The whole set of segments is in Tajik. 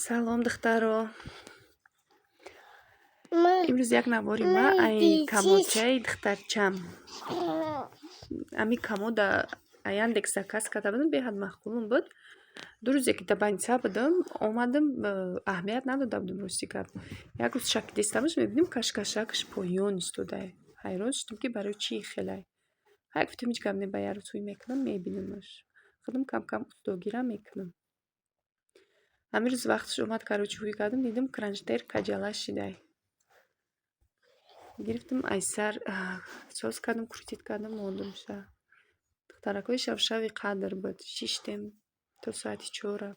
Салом духтаро. Имрӯз як навори ма ай камодчаи духтарчам. Ами камода аяндек заказ карда будам, беҳад махкулум буд. Ду рӯзе ки да больница будам, омадам, аҳамият надода будам рости гап. Як рӯз шаки дестамаш мебинем кашкашакаш поён истодаи. Ҳайрон шудам ки барои чӣ хелай. Ҳай гуфтам ҳеҷ гап не, ба як рӯз ҳуй мекунам, мебинамаш. Худам кам-кам устогира мекунам. Ҳамин рӯз вақташ омад карочи ҳуй кардам, дидам кранҷдер каҷала шидай. Гирифтам айсар соус кардам, крутит кардам, мондумша. Духтаракҳои шавшави қадр буд. Шиштем то соати 4.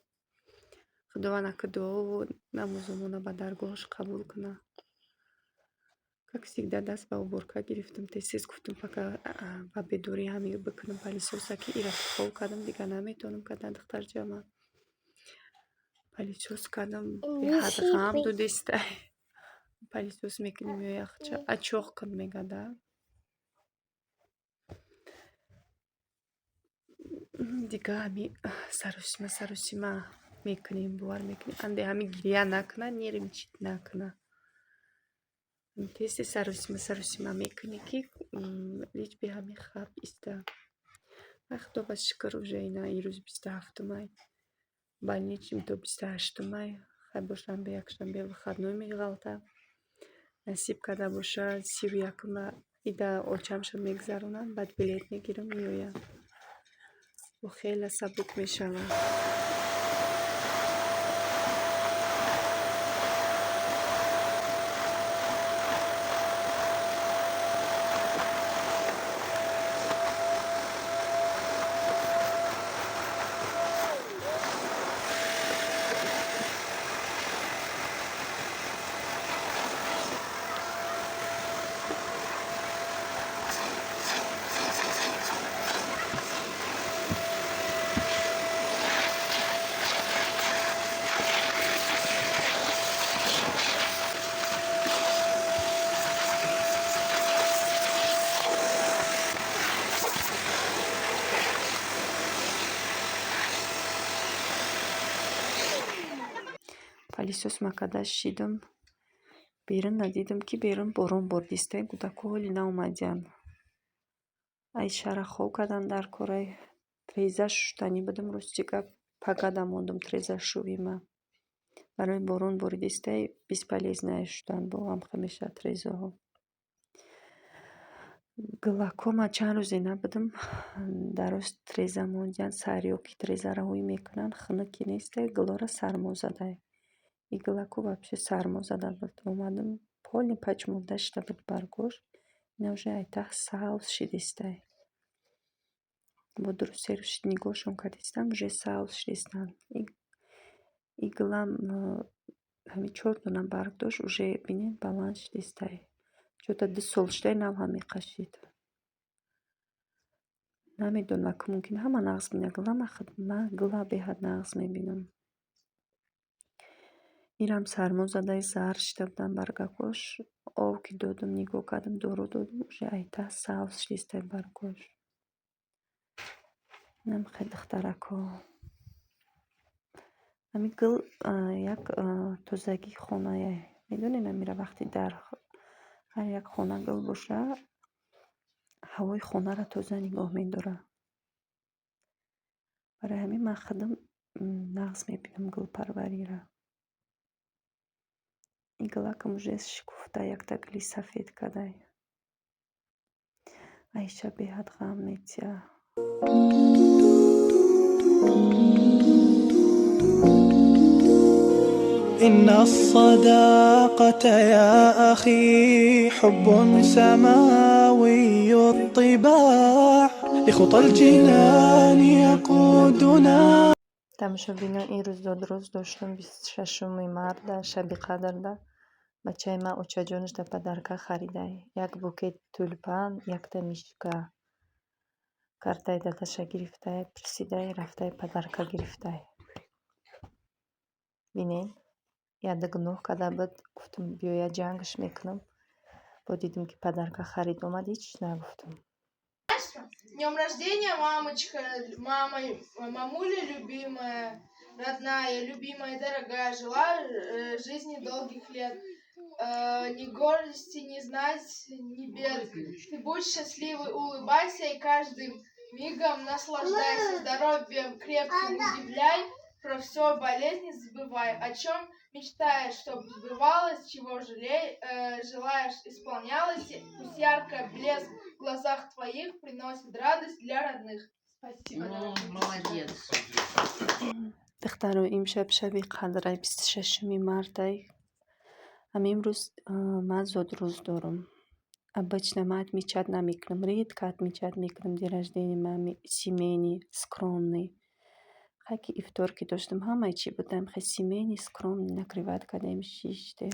Худованд ака дуову намозумона ба даргоҳаш қабул куна. Как всегда даст ба уборка гирифтам. Тез гуфтам пока ба бедорӣ ҳамин бикунам палисосаки ира хол кардам, дигар наметавонам кардан духтарҷама. Палисос кардам, беҳад ғам дудистай. Палисос мекунем ё яхча ачоқ кун мегада. Дига ҳами саросима мекунем, бувар мекунем. Анде ҳами гирия накуна, нервничать накуна. Тез саросима мекунӣ ки лич би ҳами хаб иста. Ай худо ба шукр уже ина ирӯз 27 май. Больничным то 28 май. Хай бо шанбе якшанбе выходной меғалта. Насиб карда боша 31 ида очамша мегзаронам, баъд билет мегирам меоям. Бо хела сабук мешавам. Палисос макада шидам. Берун надидам ки берун борон бордистай, кӯдаку ҳоли наомадиан. Ай шара хов кардам дар корай. Треза шуштанӣ будам, рости гап пагада мондум треза шувима. Барои борон боридистай бесполезная шудан, боғам хамеша трезаҳо. Глакома чанд рӯзе набудам, дароз треза мондиан, сариё ки трезара ҳуй мекунанд, хунуки нестай, глора сармо задай. И глако вообще сармо зада буд. Омадам, полный пачмурда шида буд баргош. Ина уже айтах саус шидистай. Бо дурусе нигоҳшон кардистам, уже саус шидистан. И глам ҳами 4 дона барг дошт, уже бинед баланд шидистай. Чота 2 сол шидай, нав ҳам меқашид. Намедонам ки мумкин ҳама нағз бинад глама, ма гла беҳад нағз мебинам. Ирам сармо задай зар шида будам баргакош. Ов ки додам, нигоҳ кардам, дору додам, уже айта саус шидистай баргош. Намехай духтарако. Ами гл як тозагии хонае. Медонед намира вақти дар ҳар як хона гл боша, ҳавои хонаро тоза нигоҳ медора. Барои ҳамин ман худам нағз мебинам глпарварира. И глакам уже шикуфта, якта гли сафед кадай. Айша беҳад ғам метия. إن الصداقة يا أخي حب سماوي الطباع لخطى الجنان يقودنا. тамошобинон ин рӯз додроз доштам 26 марда шаби қадрда бачаи ман очаҷонашда падарка харидай. Як букет тюльпан, якта мишка. Картаи дадаша гирифтай, пирсидай, рафтай падарка гирифтай. Бинед, яда гуноҳ када буд, гуфтам биёя ҷангаш мекунам. Бо дидам ки падарка харид омад, ҳеч нагуфтам. С днем рождения, мамочка, мамуля любимая. родная, любимая, дорогая, желаю жизни долгих лет. Ни горести, ни знать, ни бед. Ты будь счастливый, улыбайся и каждым мигом наслаждайся. Здоровьем крепким удивляй, про все болезни забывай. О чем мечтаешь, чтобы сбывалось, чего желаешь, исполнялось. Пусть ярко блеск в глазах твоих приносит радость для родных. Спасибо. Молодец. دخترو امشب شبی قدرای 26 مردای امروز من زود روز دارم. Обычно мать отмечать намекнем, редко отмечать микром день рождения маме, семейный, скромный. Как и вторки, то, что мама и будем семейный, скромный, накрывать, когда им шиште.